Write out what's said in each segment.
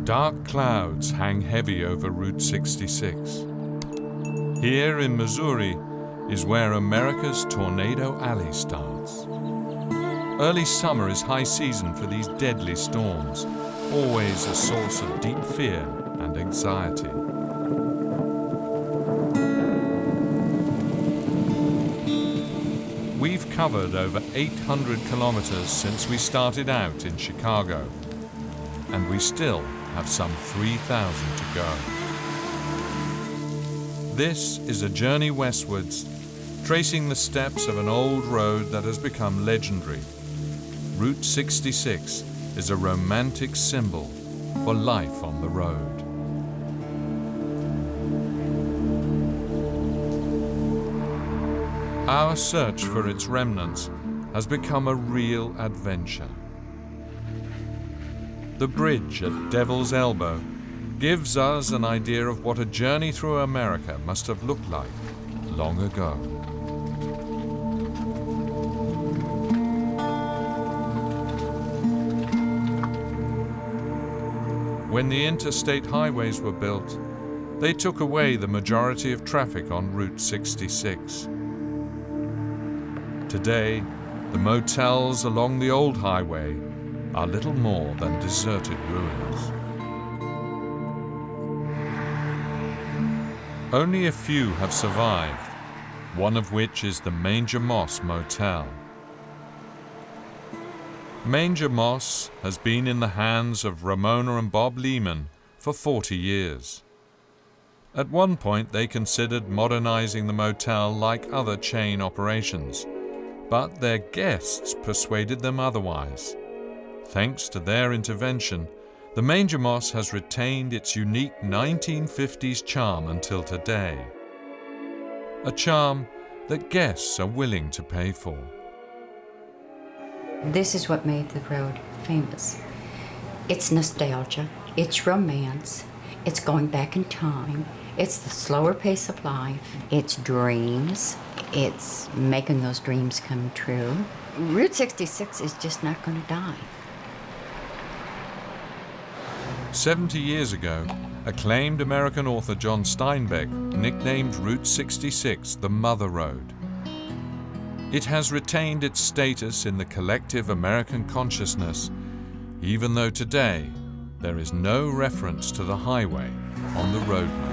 Dark clouds hang heavy over Route 66. Here in Missouri is where America's Tornado Alley starts. Early summer is high season for these deadly storms, always a source of deep fear and anxiety. We've covered over 800 kilometers since we started out in Chicago, and we still have some 3,000 to go. This is a journey westwards, tracing the steps of an old road that has become legendary. Route 66 is a romantic symbol for life on the road. Our search for its remnants has become a real adventure. The bridge at Devil's Elbow gives us an idea of what a journey through America must have looked like long ago. When the interstate highways were built, they took away the majority of traffic on Route 66. Today, the motels along the old highway are little more than deserted ruins. Only a few have survived, one of which is the Manger Moss Motel. Manger Moss has been in the hands of Ramona and Bob Lehman for 40 years. At one point, they considered modernizing the motel like other chain operations, but their guests persuaded them otherwise. Thanks to their intervention, the Manger Moss has retained its unique 1950s charm until today. A charm that guests are willing to pay for. This is what made the road famous. It's nostalgia, it's romance, it's going back in time, it's the slower pace of life, it's dreams, it's making those dreams come true. Route 66 is just not going to die. 70 years ago, acclaimed American author John Steinbeck nicknamed Route 66 the Mother Road. It has retained its status in the collective American consciousness, even though today there is no reference to the highway on the road map.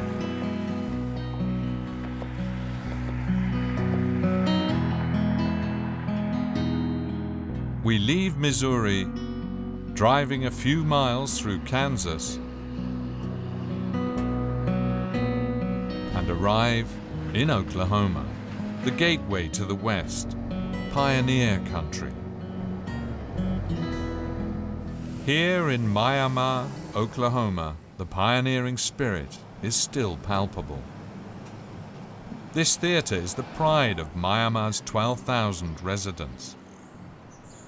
We leave Missouri, driving a few miles through Kansas, and arrive in Oklahoma, the gateway to the West, pioneer country. Here in Miami, Oklahoma, the pioneering spirit is still palpable. This theater is the pride of Miami's 12,000 residents.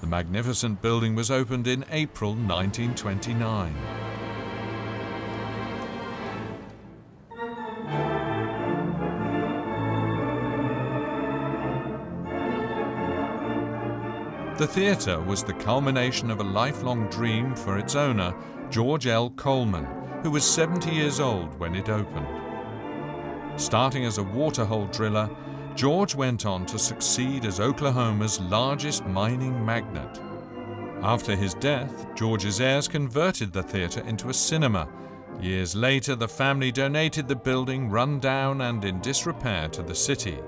The magnificent building was opened in April 1929. The theater was the culmination of a lifelong dream for its owner, George L. Coleman, who was 70 years old when it opened. Starting as a waterhole driller, George went on to succeed as Oklahoma's largest mining magnate. After his death, George's heirs converted the theater into a cinema. Years later, the family donated the building run down and in disrepair to the city.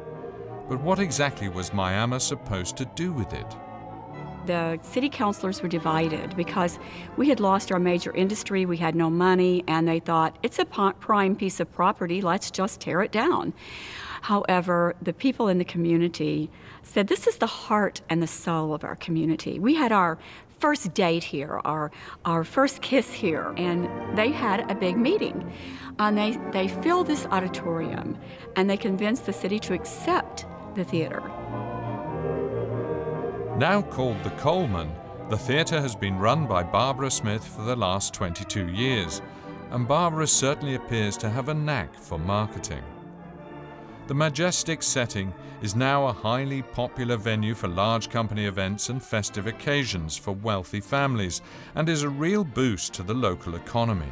But what exactly was Miami supposed to do with it? The city councilors were divided because we had lost our major industry, we had no money, and they thought, it's a prime piece of property, let's just tear it down. However, the people in the community said, this is the heart and the soul of our community. We had our first date here, our first kiss here, and they had a big meeting. And they filled this auditorium, and they convinced the city to accept the theater. Now called the Coleman, the theater has been run by Barbara Smith for the last 22 years, and Barbara certainly appears to have a knack for marketing. The majestic setting is now a highly popular venue for large company events and festive occasions for wealthy families, and is a real boost to the local economy.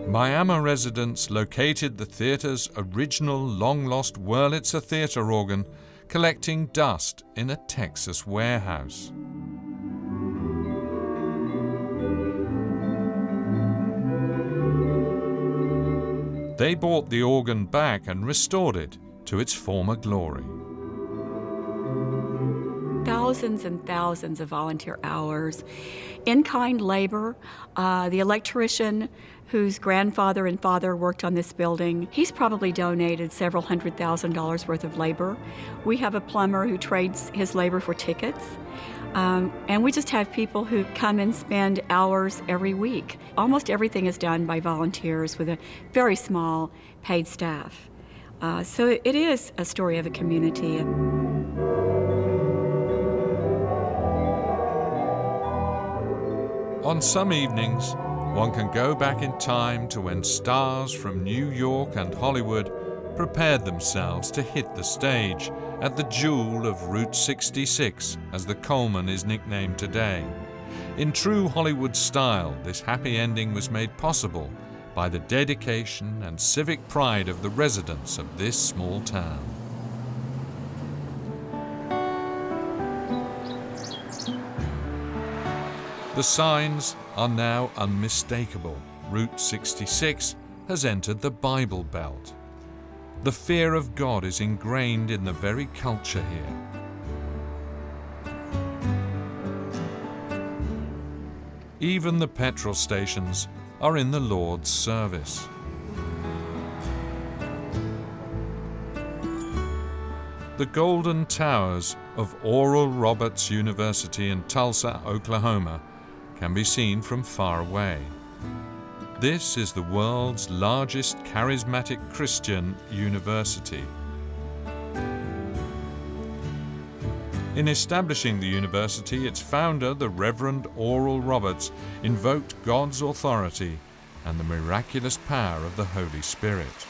Miami residents located the theatre's original long-lost Wurlitzer theater organ, collecting dust in a Texas warehouse. They bought the organ back and restored it to its former glory. Thousands and thousands of volunteer hours, in-kind labor. The electrician whose grandfather and father worked on this building, he's probably donated several $100,000 worth of labor. We have a plumber who trades his labor for tickets. And we just have people who come and spend hours every week. Almost everything is done by volunteers with a very small paid staff. So it is a story of a community. On some evenings, one can go back in time to when stars from New York and Hollywood prepared themselves to hit the stage at the jewel of Route 66, as the Coleman is nicknamed today. In true Hollywood style, this happy ending was made possible by the dedication and civic pride of the residents of this small town. The signs are now unmistakable. Route 66 has entered the Bible Belt. The fear of God is ingrained in the very culture here. Even the petrol stations are in the Lord's service. The golden towers of Oral Roberts University in Tulsa, Oklahoma, can be seen from far away. This is the world's largest charismatic Christian university. In establishing the university, its founder, the Reverend Oral Roberts, invoked God's authority and the miraculous power of the Holy Spirit.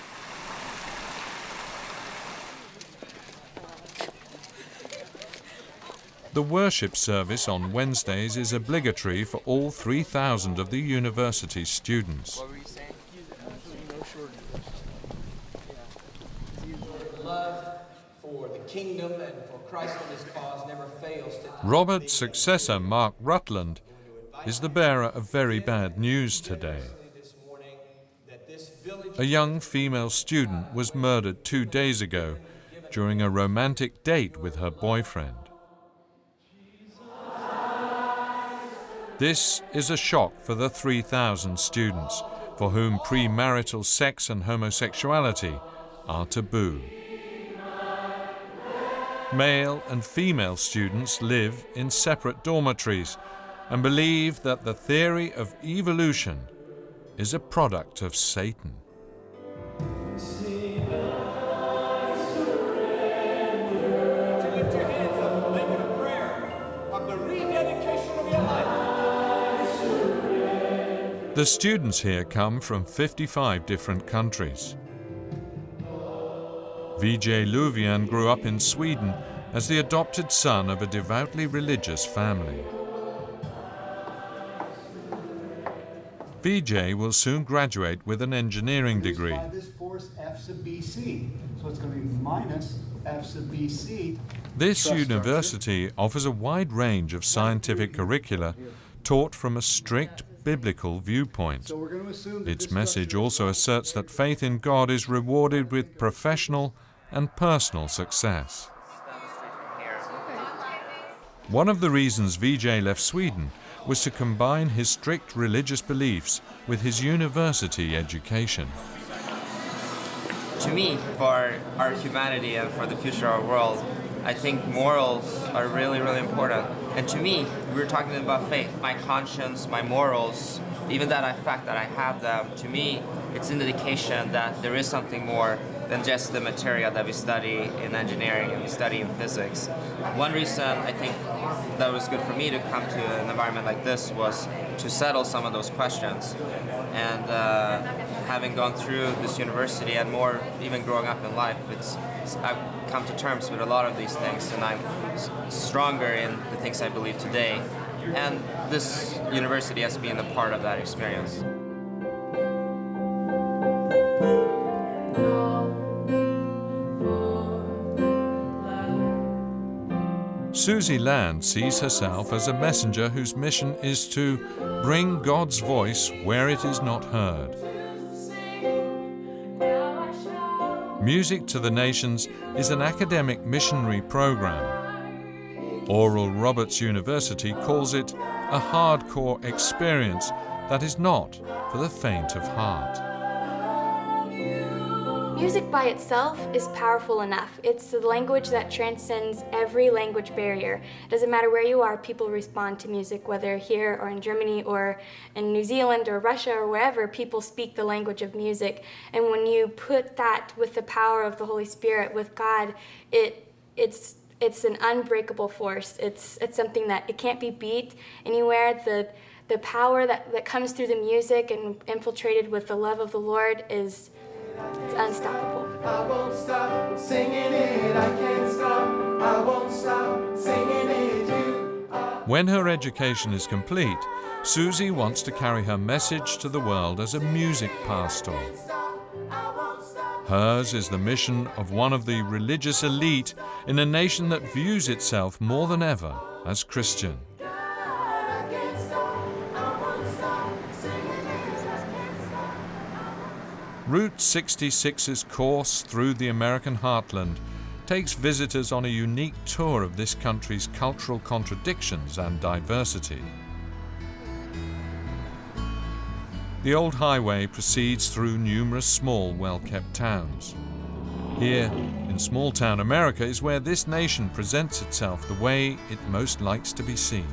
The worship service on Wednesdays is obligatory for all 3,000 of the university's students. Love for the kingdom and for Christ and his cause never fails to... Robert's successor, Mark Rutland, is the bearer of very bad news today. A young female student was murdered 2 days ago during a romantic date with her boyfriend. This is a shock for the 3,000 students for whom premarital sex and homosexuality are taboo. Male and female students live in separate dormitories and believe that the theory of evolution is a product of Satan. The students here come from 55 different countries. Vijay Luvian grew up in Sweden as the adopted son of a devoutly religious family. Vijay will soon graduate with an engineering degree. By this force F sub BC, so it's going to be minus F sub BC. This university offers a wide range of scientific curricula taught from a strict biblical viewpoint. Its message also asserts that faith in God is rewarded with professional and personal success. One of the reasons Vijay left Sweden was to combine his strict religious beliefs with his university education. To me, for our humanity and for the future of our world, I think morals are really, really important. And to me, we were talking about faith. My conscience, my morals, even that fact that I have them, to me, it's an indication that there is something more than just the material that we study in engineering and we study in physics. One reason I think that was good for me to come to an environment like this was to settle some of those questions. And having gone through this university and more, even growing up in life, I've come to terms with a lot of these things, and I'm stronger in the things I believe today. And this university has been a part of that experience. Susie Land sees herself as a messenger whose mission is to bring God's voice where it is not heard. Music to the Nations is an academic missionary program. Oral Roberts University calls it a hardcore experience that is not for the faint of heart. Music by itself is powerful enough. It's the language that transcends every language barrier. It doesn't matter where you are, people respond to music, whether here or in Germany or in New Zealand or Russia or wherever, people speak the language of music. And when you put that with the power of the Holy Spirit, with God, it's an unbreakable force. It's something that it can't be beat anywhere. The power that comes through the music and infiltrated with the love of the Lord it's unstoppable. I won't stop singing it, I can't stop, I won't stop singing it. When her education is complete, Susie wants to carry her message to the world as a music pastor. Hers is the mission of one of the religious elite in a nation that views itself more than ever as Christian. Route 66's course through the American heartland takes visitors on a unique tour of this country's cultural contradictions and diversity. The old highway proceeds through numerous small, well-kept towns. Here, in small-town America, is where this nation presents itself the way it most likes to be seen.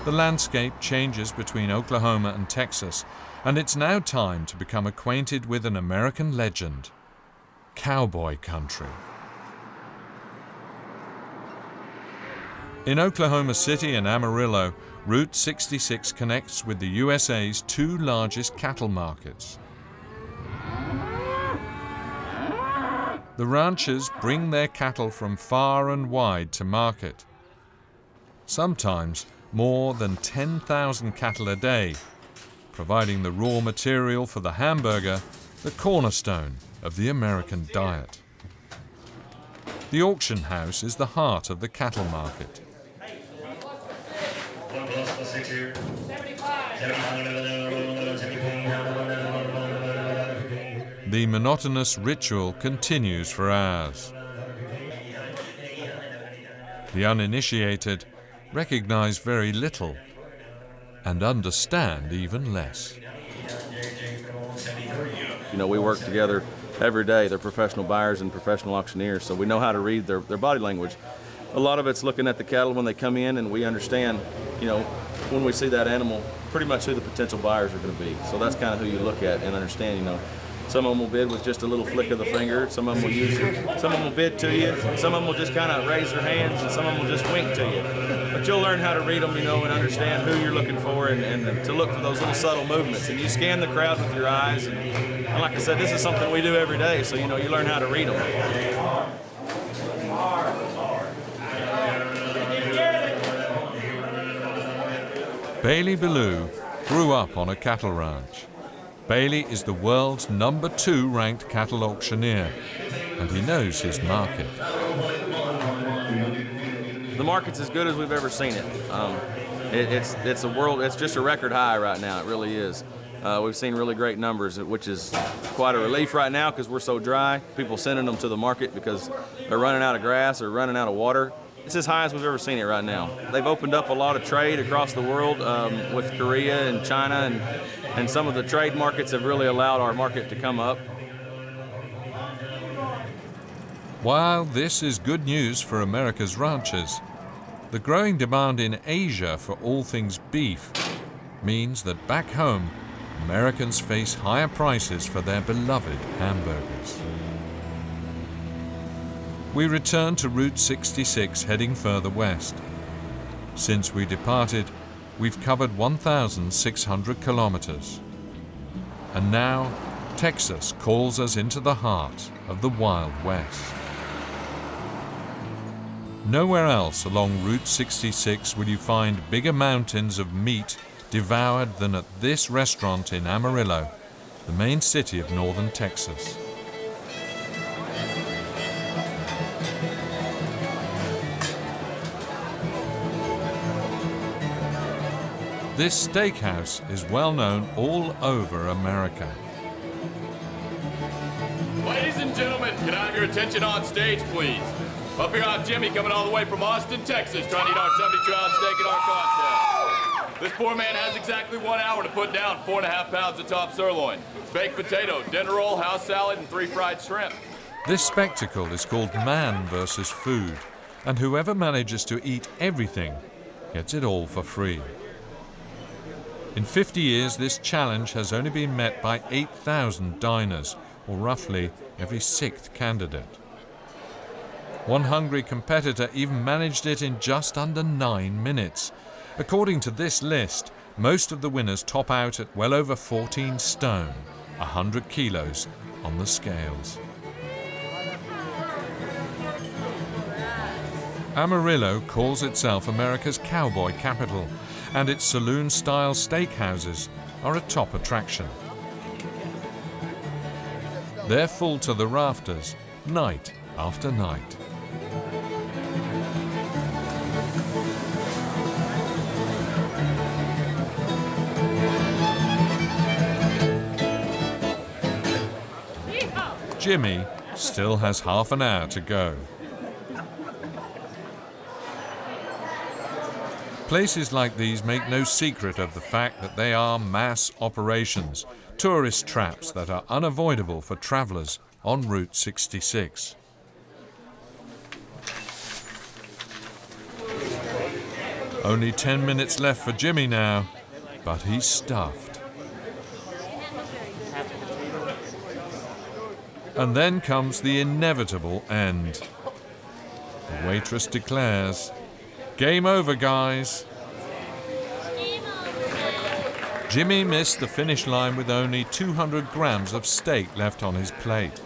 The landscape changes between Oklahoma and Texas, and it's now time to become acquainted with an American legend, cowboy country. In Oklahoma City and Amarillo, Route 66 connects with the USA's two largest cattle markets. The ranchers bring their cattle from far and wide to market. Sometimes more than 10,000 cattle a day, providing the raw material for the hamburger, the cornerstone of the American diet. The auction house is the heart of the cattle market. The monotonous ritual continues for hours. The uninitiated recognize very little and understand even less. You know, we work together every day. They're professional buyers and professional auctioneers, so we know how to read their body language. A lot of it's looking at the cattle when they come in, and we understand, you know, when we see that animal, pretty much who the potential buyers are going to be. So that's kind of who you look at and understand, you know. Some of them will bid with just a little flick of the finger. Some of them will use it. Some of them will bid to you. Some of them will just kind of raise their hands, and some of them will just wink to you. But you'll learn how to read them, you know, and understand who you're looking for, and to look for those little subtle movements. And you scan the crowd with your eyes. And like I said, this is something we do every day, so, you know, you learn how to read them. Bailey Ballou grew up on a cattle ranch. Bailey is the world's #2 ranked cattle auctioneer, and he knows his market. The market's as good as we've ever seen it. It's a world. It's just a record high right now. It really is. We've seen really great numbers, which is quite a relief right now because we're so dry. People sending them to the market because they're running out of grass or running out of water. It's as high as we've ever seen it right now. They've opened up a lot of trade across the world with Korea and China, and some of the trade markets have really allowed our market to come up. While this is good news for America's ranchers, the growing demand in Asia for all things beef means that back home, Americans face higher prices for their beloved hamburgers. We return to Route 66, heading further west. Since we departed, we've covered 1,600 kilometers. And now, Texas calls us into the heart of the Wild West. Nowhere else along Route 66 will you find bigger mountains of meat devoured than at this restaurant in Amarillo, the main city of northern Texas. This steakhouse is well known all over America. Ladies and gentlemen, can I have your attention on stage, please? Up here, I'm Jimmy, coming all the way from Austin, Texas, trying to eat our 72-ounce steak at our contest. This poor man has exactly 1 hour to put down 4.5 pounds of top sirloin, baked potato, dinner roll, house salad, and 3 fried shrimp. This spectacle is called man versus food, and whoever manages to eat everything gets it all for free. In 50 years, this challenge has only been met by 8,000 diners, or roughly every 6th candidate. One hungry competitor even managed it in just under 9 minutes. According to this list, most of the winners top out at well over 14 stone, 100 kilos on the scales. Amarillo calls itself America's cowboy capital, and its saloon-style steakhouses are a top attraction. They're full to the rafters, night after night. Jimmy still has half an hour to go. Places like these make no secret of the fact that they are mass operations, tourist traps that are unavoidable for travelers on Route 66. Only 10 minutes left for Jimmy now, but he's stuffed. And then comes the inevitable end. The waitress declares, "Game over, guys." Jimmy missed the finish line with only 200 grams of steak left on his plate.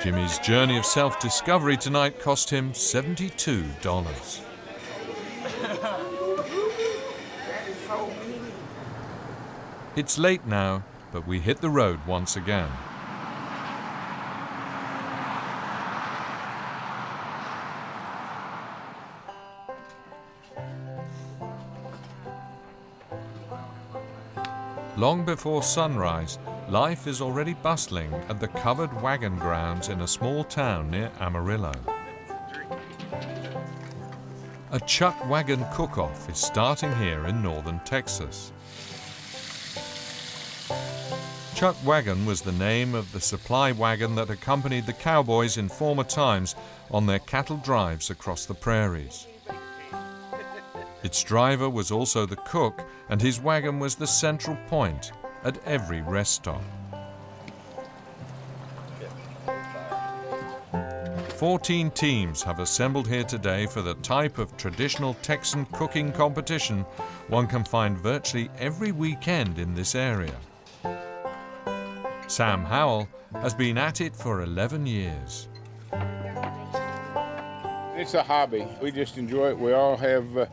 Jimmy's journey of self-discovery tonight cost him $72. It's late now, but we hit the road once again. Long before sunrise, life is already bustling at the covered wagon grounds in a small town near Amarillo. A chuck wagon cook-off is starting here in northern Texas. Chuck wagon was the name of the supply wagon that accompanied the cowboys in former times on their cattle drives across the prairies. Its driver was also the cook, and his wagon was the central point at every rest stop. 14 teams have assembled here today for the type of traditional Texan cooking competition one can find virtually every weekend in this area. Sam Howell has been at it for 11 years. It's a hobby. We just enjoy it. We all have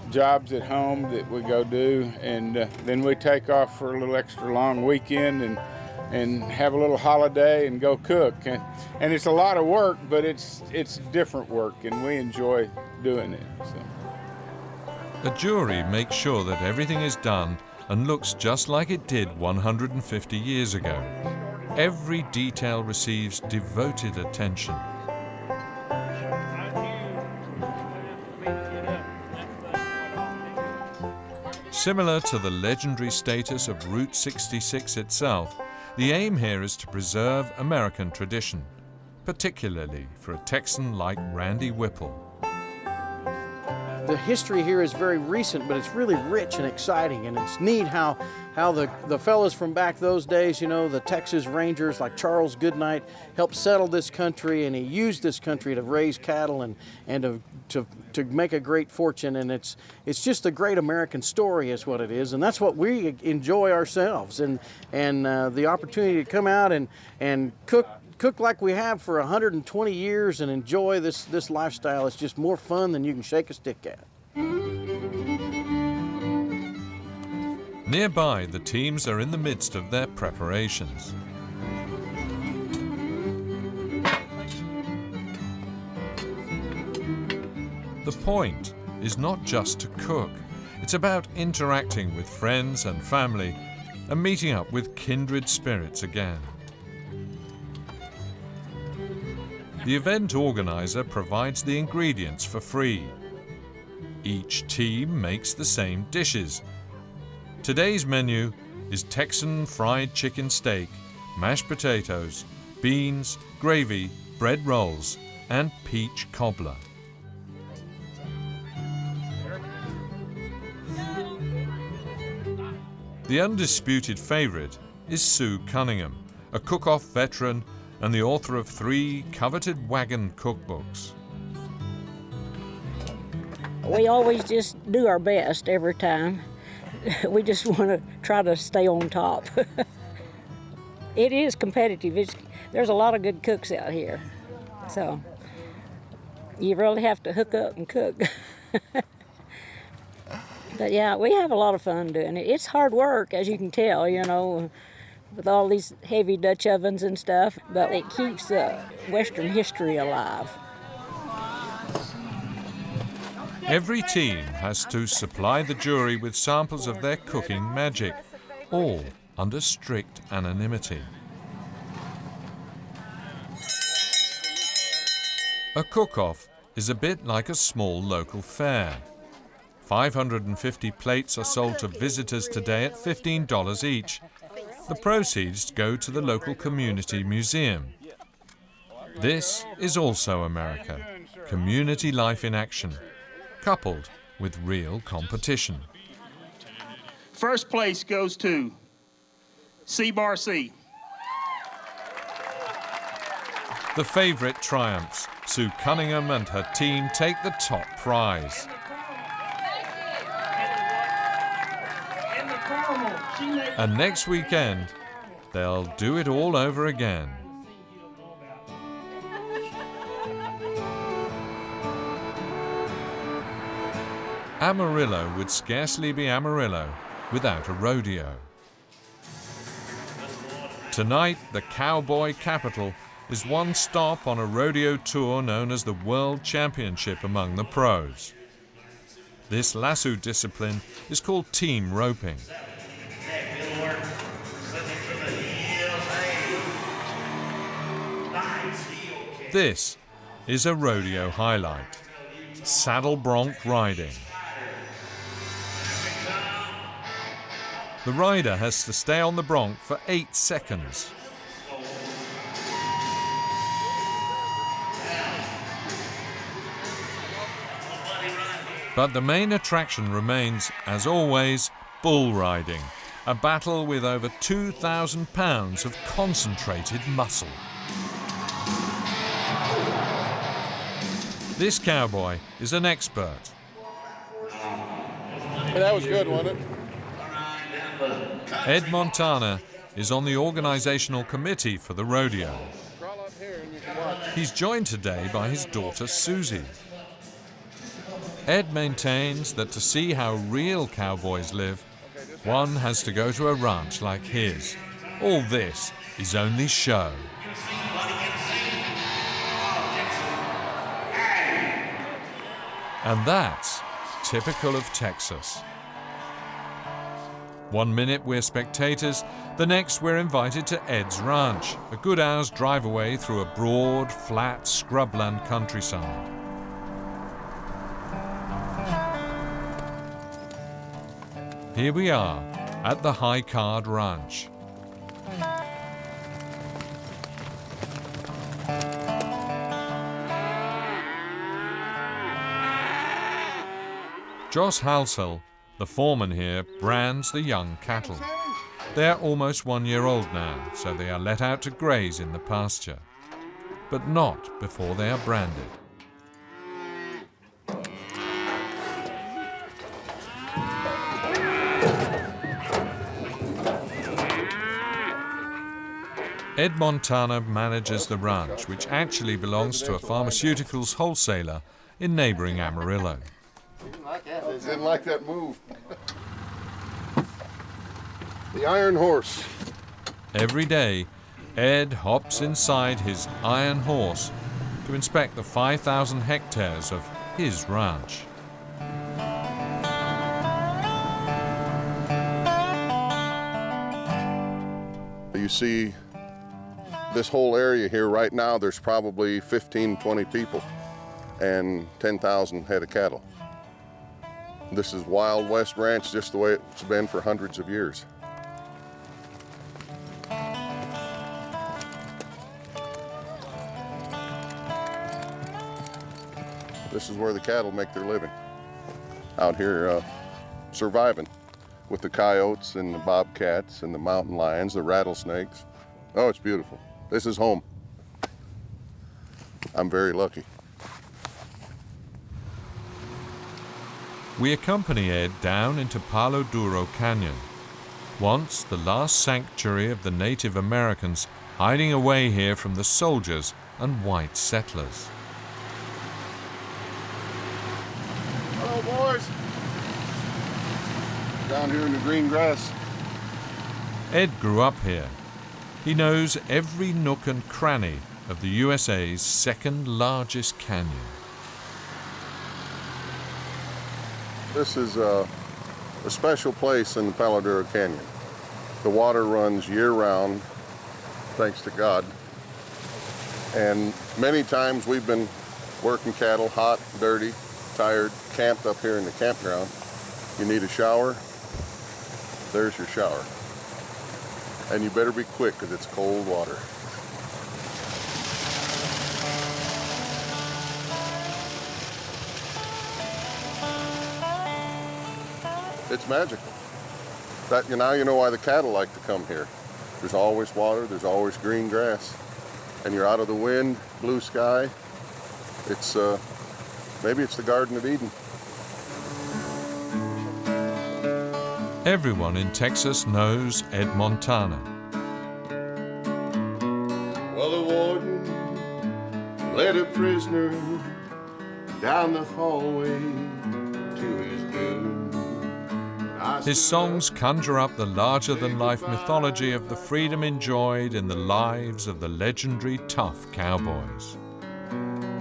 jobs at home that we go do, and then we take off for a little extra long weekend and have a little holiday and go cook. And it's a lot of work, but it's different work, and we enjoy doing it. So. A jury makes sure that everything is done and looks just like it did 150 years ago. Every detail receives devoted attention. Similar to the legendary status of Route 66 itself, the aim here is to preserve American tradition, particularly for a Texan like Randy Whipple. The history here is very recent, but it's really rich and exciting, and it's neat how the fellas from back those days, you know, the Texas Rangers like Charles Goodnight, helped settle this country, and he used this country to raise cattle and to make a great fortune. And it's just a great American story is what it is, and that's what we enjoy ourselves. And the opportunity to come out and cook like we have for 120 years and enjoy this lifestyle is just more fun than you can shake a stick at. Nearby, the teams are in the midst of their preparations. The point is not just to cook. It's about interacting with friends and family and meeting up with kindred spirits again. The event organizer provides the ingredients for free. Each team makes the same dishes. Today's menu is Texan fried chicken steak, mashed potatoes, beans, gravy, bread rolls, and peach cobbler. The undisputed favorite is Sue Cunningham, a cook-off veteran and the author of 3 coveted wagon cookbooks. We always just do our best every time. We just want to try to stay on top. It is competitive. There's a lot of good cooks out here. So you really have to hook up and cook. But yeah, we have a lot of fun doing it. It's hard work, as you can tell, you know, with all these heavy Dutch ovens and stuff, but it keeps Western history alive. Every team has to supply the jury with samples of their cooking magic, all under strict anonymity. A cook-off is a bit like a small local fair. 550 plates are sold to visitors today at $15 each. The proceeds go to the local community museum. This is also America, community life in action, coupled with real competition. First place goes to C-Bar C. The favorite triumphs. Sue Cunningham and her team take the top prize. And next weekend, they'll do it all over again. Amarillo would scarcely be Amarillo without a rodeo. Tonight, the cowboy capital is one stop on a rodeo tour known as the World Championship among the pros. This lasso discipline is called team roping. This is a rodeo highlight, saddle bronc riding. The rider has to stay on the bronc for 8 seconds. But the main attraction remains, as always, bull riding, a battle with over 2,000 pounds of concentrated muscle. This cowboy is an expert. That was good, wasn't it? Ed Montana is on the organizational committee for the rodeo. He's joined today by his daughter Susie. Ed maintains that to see how real cowboys live, one has to go to a ranch like his. All this is only show. And that's typical of Texas. 1 minute we're spectators, the next we're invited to Ed's ranch, a good hour's drive away through a broad, flat, scrubland countryside. Here we are at the High Card Ranch. Jos Halsell, the foreman here, brands the young cattle. They are almost 1 year old now, so they are let out to graze in the pasture. But not before they are branded. Ed Montana manages the ranch, which actually belongs to a pharmaceuticals wholesaler in neighboring Amarillo. Didn't like that move. The Iron Horse. Every day, Ed hops inside his Iron Horse to inspect the 5,000 hectares of his ranch. You see this whole area here right now, there's probably 15, 20 people and 10,000 head of cattle. This is Wild West Ranch, just the way it's been for hundreds of years. This is where the cattle make their living, out here surviving with the coyotes and the bobcats and the mountain lions, the rattlesnakes. Oh, it's beautiful. This is home. I'm very lucky. We accompany Ed down into Palo Duro Canyon, once the last sanctuary of the Native Americans hiding away here from the soldiers and white settlers. Hello, boys. Down here in the green grass. Ed grew up here. He knows every nook and cranny of the USA's second largest canyon. This is a special place in the Palo Duro Canyon. The water runs year-round, thanks to God. And many times we've been working cattle, hot, dirty, tired, camped up here in the campground. You need a shower, there's your shower. And you better be quick because it's cold water. It's magical. Now you know why the cattle like to come here. There's always water, there's always green grass, and you're out of the wind, blue sky. It's maybe it's the Garden of Eden. Everyone in Texas knows Ed Montana. Well, the warden led a prisoner down the hallway to his doom. His songs conjure up the larger-than-life mythology of the freedom enjoyed in the lives of the legendary tough cowboys.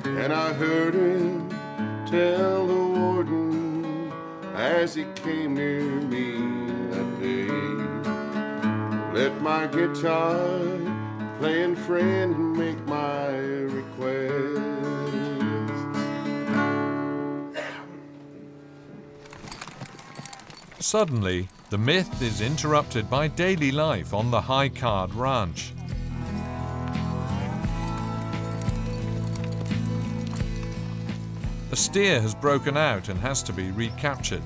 And I heard him tell the warden as he came near me that day, let my guitar playing friend make my request. Suddenly, the myth is interrupted by daily life on the High Card Ranch. A steer has broken out and has to be recaptured.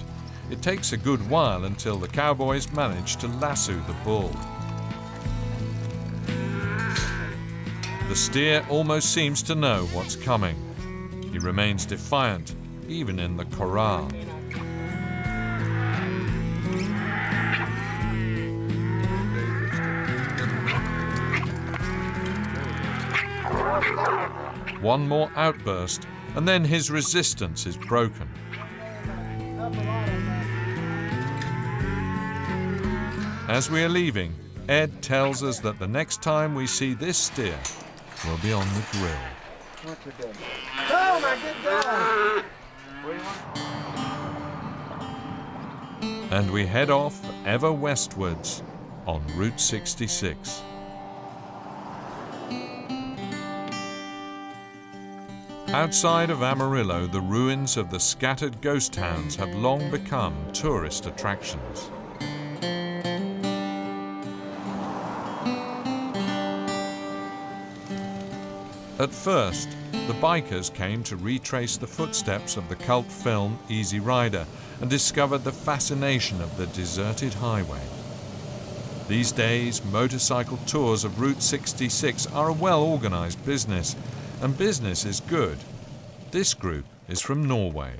It takes a good while until the cowboys manage to lasso the bull. The steer almost seems to know what's coming. He remains defiant, even in the corral. One more outburst, and then his resistance is broken. As we are leaving, Ed tells us that the next time we see this steer, we'll be on the grill. Oh my good God! And we head off ever westwards on Route 66. Outside of Amarillo, the ruins of the scattered ghost towns have long become tourist attractions. At first, the bikers came to retrace the footsteps of the cult film Easy Rider and discovered the fascination of the deserted highway. These days, motorcycle tours of Route 66 are a well-organized business, and business is good. This group is from Norway.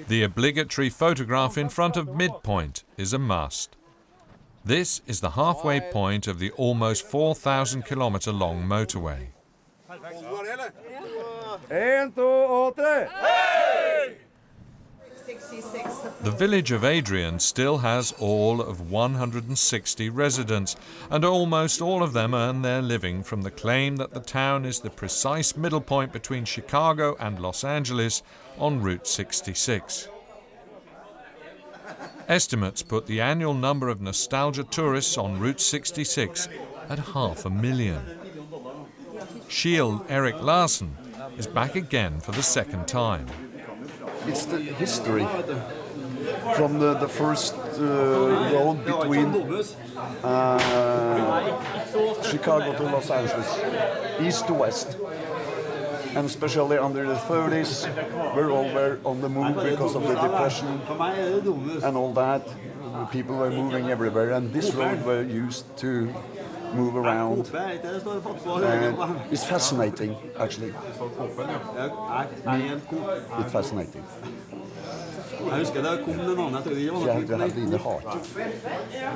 The obligatory photograph in front of midpoint is a must. This is the halfway point of the almost 4,000-kilometer long motorway. The village of Adrian still has all of 160 residents, and almost all of them earn their living from the claim that the town is the precise middle point between Chicago and Los Angeles on Route 66. Estimates put the annual number of nostalgia tourists on Route 66 at 500,000. Shield Erik Larsen is back again for the second time. It's the history from the first road between Chicago to Los Angeles, east to west. And especially under the 30s, we all were on the move because of the Depression and all that. People were moving everywhere, and this road were used to move around. And it's fascinating, actually. It's fascinating. You have to have it in the heart.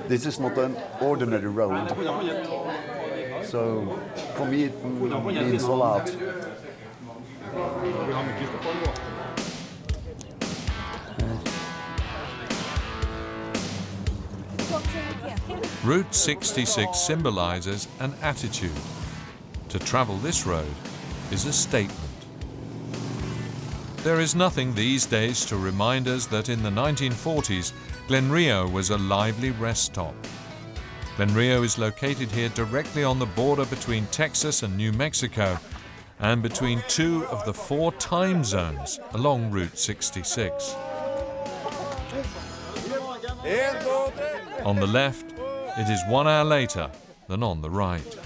This is not an ordinary road. So, for me, it means a lot. Route 66 symbolizes an attitude. To travel this road is a statement. There is nothing these days to remind us that in the 1940s, Glen Rio was a lively rest stop. Glen Rio is located here directly on the border between Texas and New Mexico, and between two of the 4 time zones along Route 66. On the left, it is 1 hour later than on the right.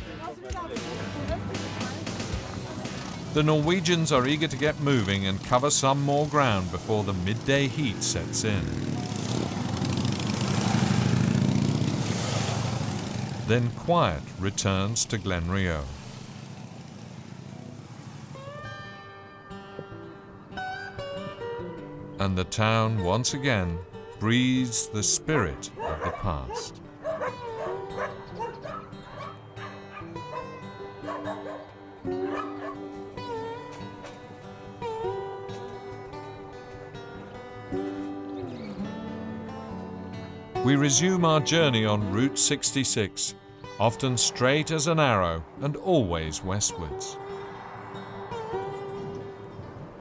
The Norwegians are eager to get moving and cover some more ground before the midday heat sets in. Then quiet returns to Glen Rio. And the town once again breathes the spirit of the past. We resume our journey on Route 66, often straight as an arrow and always westwards.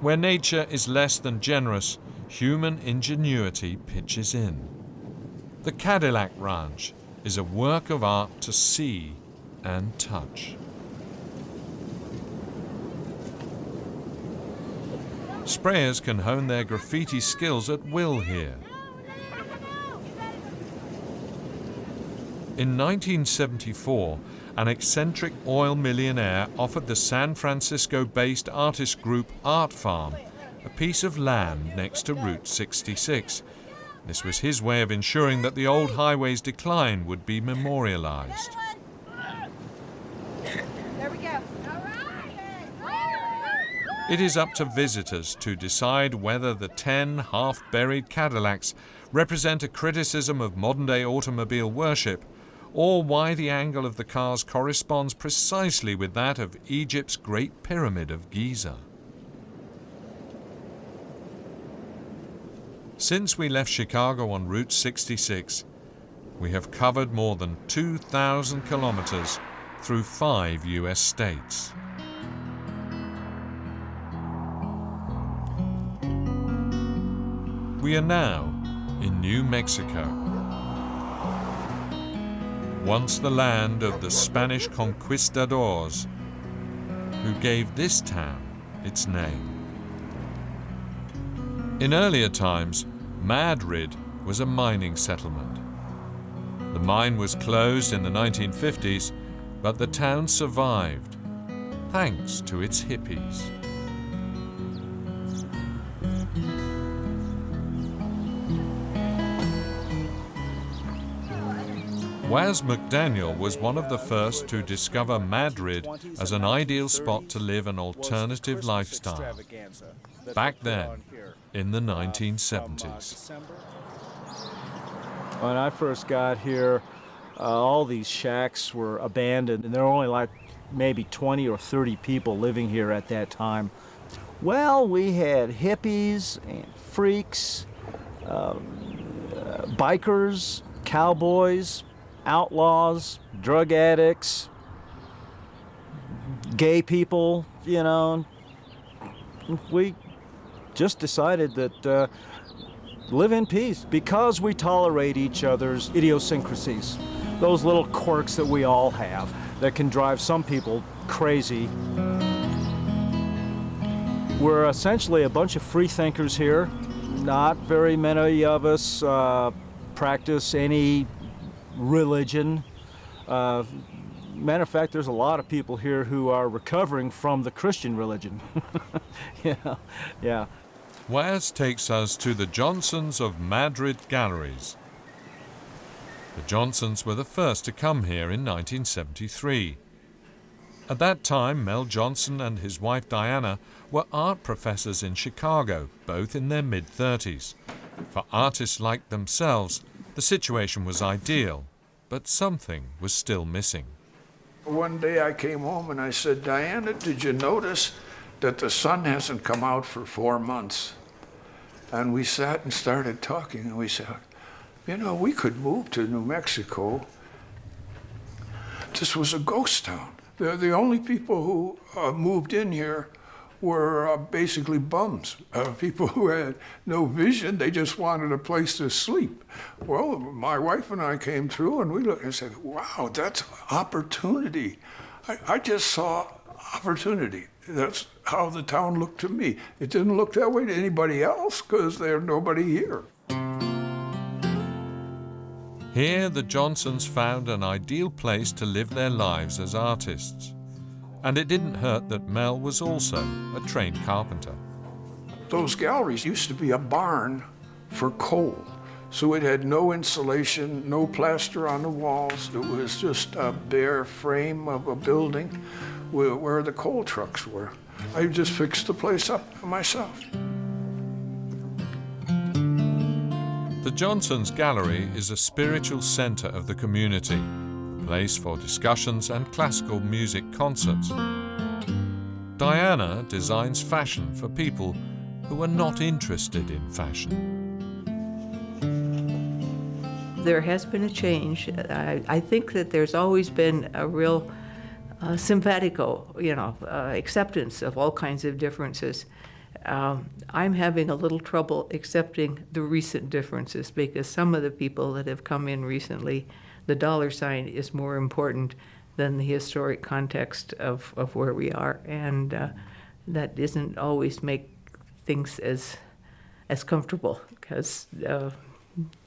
Where nature is less than generous, human ingenuity pitches in. The Cadillac Ranch is a work of art to see and touch. Sprayers can hone their graffiti skills at will here. In 1974, an eccentric oil millionaire offered the San Francisco-based artist group Art Farm a piece of land next to Route 66. This was his way of ensuring that the old highway's decline would be memorialized. There we go. It is up to visitors to decide whether the 10 half-buried Cadillacs represent a criticism of modern-day automobile worship, or why the angle of the cars corresponds precisely with that of Egypt's Great Pyramid of Giza. Since we left Chicago on Route 66, we have covered more than 2,000 kilometers through 5 U.S. states. We are now in New Mexico, once the land of the Spanish conquistadors, who gave this town its name. In earlier times, Madrid was a mining settlement. The mine was closed in the 1950s, but the town survived, thanks to its hippies. Waz McDaniel was one of the first to discover Madrid as an ideal spot to live an alternative lifestyle. Back then, in the 1970s. When I first got here, all these shacks were abandoned, and there were only like maybe 20 or 30 people living here at that time. Well, we had hippies and freaks, bikers, cowboys, outlaws, drug addicts, gay people, you know. We just decided that live in peace because we tolerate each other's idiosyncrasies, those little quirks that we all have that can drive some people crazy. We're essentially a bunch of free thinkers here. Not very many of us practice any religion. Matter of fact, there's a lot of people here who are recovering from the Christian religion. Yeah. Waz takes us to the Johnsons of Madrid Galleries. The Johnsons were the first to come here in 1973. At that time, Mel Johnson and his wife Diana were art professors in Chicago, both in their mid-30s. For artists like themselves, the situation was ideal, but something was still missing. One day I came home and I said, Diana, did you notice that the sun hasn't come out for 4 months? And we sat and started talking, and we said, you know, we could move to New Mexico. This was a ghost town. The only people who moved in here were basically bums, people who had no vision. They just wanted a place to sleep. Well, my wife and I came through and we looked and said, wow, that's opportunity. I just saw opportunity. That's how the town looked to me. It didn't look that way to anybody else because there's nobody here. Here, the Johnsons found an ideal place to live their lives as artists. And it didn't hurt that Mel was also a trained carpenter. Those galleries used to be a barn for coal. So it had no insulation, no plaster on the walls. It was just a bare frame of a building where the coal trucks were. I just fixed the place up myself. The Johnsons Gallery is a spiritual center of the community, a place for discussions and classical music concerts. Diana designs fashion for people who are not interested in fashion. There has been a change. I think that there's always been a real simpatico, acceptance of all kinds of differences. I'm having a little trouble accepting the recent differences because some of the people that have come in recently, the dollar sign is more important than the historic context of where we are, and that doesn't always make things as comfortable because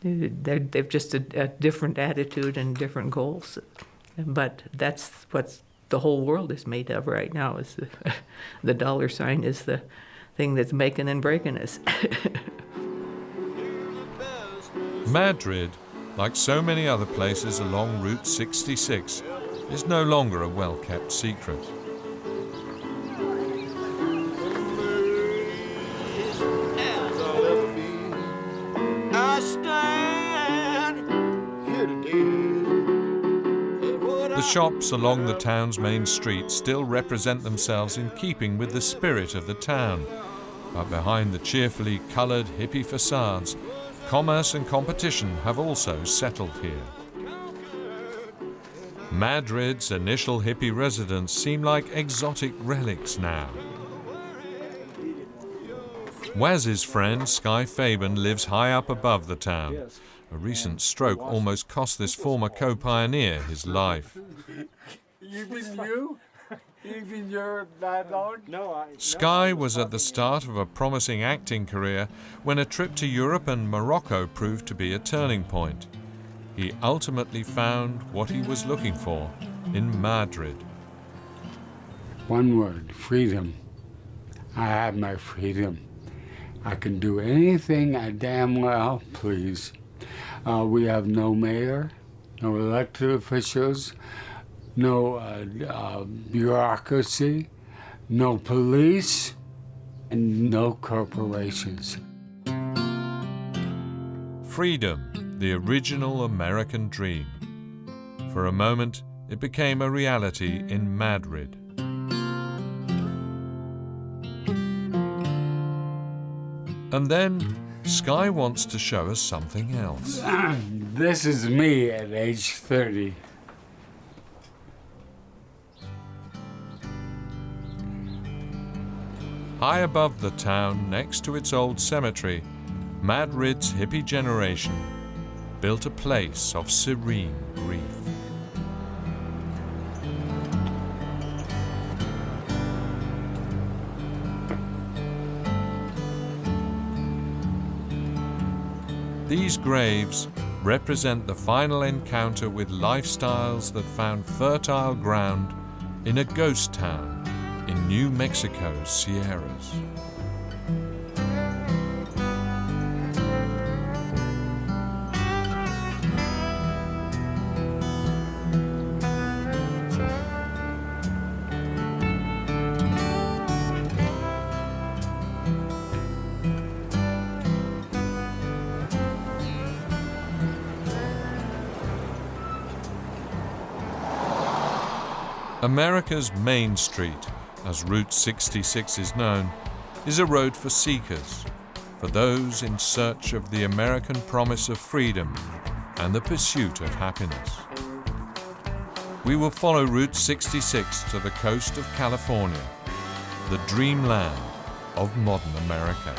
they've just a different attitude and different goals. But that's what the whole world is made of right now. Is the dollar sign is the thing that's making and breaking us. Madrid, like so many other places along Route 66, is no longer a well-kept secret. The shops along the town's main street still represent themselves in keeping with the spirit of the town. But behind the cheerfully coloured hippie facades, commerce and competition have also settled here. Madrid's initial hippie residents seem like exotic relics now. Waz's friend, Sky Fabian, lives high up above the town. A recent stroke almost cost this former co-pioneer his life. Even you? Even your dog? No, Sky was at the start of a promising acting career when a trip to Europe and Morocco proved to be a turning point. He ultimately found what he was looking for in Madrid. One word, freedom. I have my freedom. I can do anything I damn well please. We have no mayor, no elected officials, no bureaucracy, no police, and no corporations. Freedom, the original American dream. For a moment, it became a reality in Madrid. And then, Sky wants to show us something else. This is me at age 30. High above the town, next to its old cemetery, Madrid's hippie generation built a place of serene grief. These graves represent the final encounter with lifestyles that found fertile ground in a ghost town in New Mexico's Sierras. America's Main Street, as Route 66 is known, is a road for seekers, for those in search of the American promise of freedom and the pursuit of happiness. We will follow Route 66 to the coast of California, the dreamland of modern America.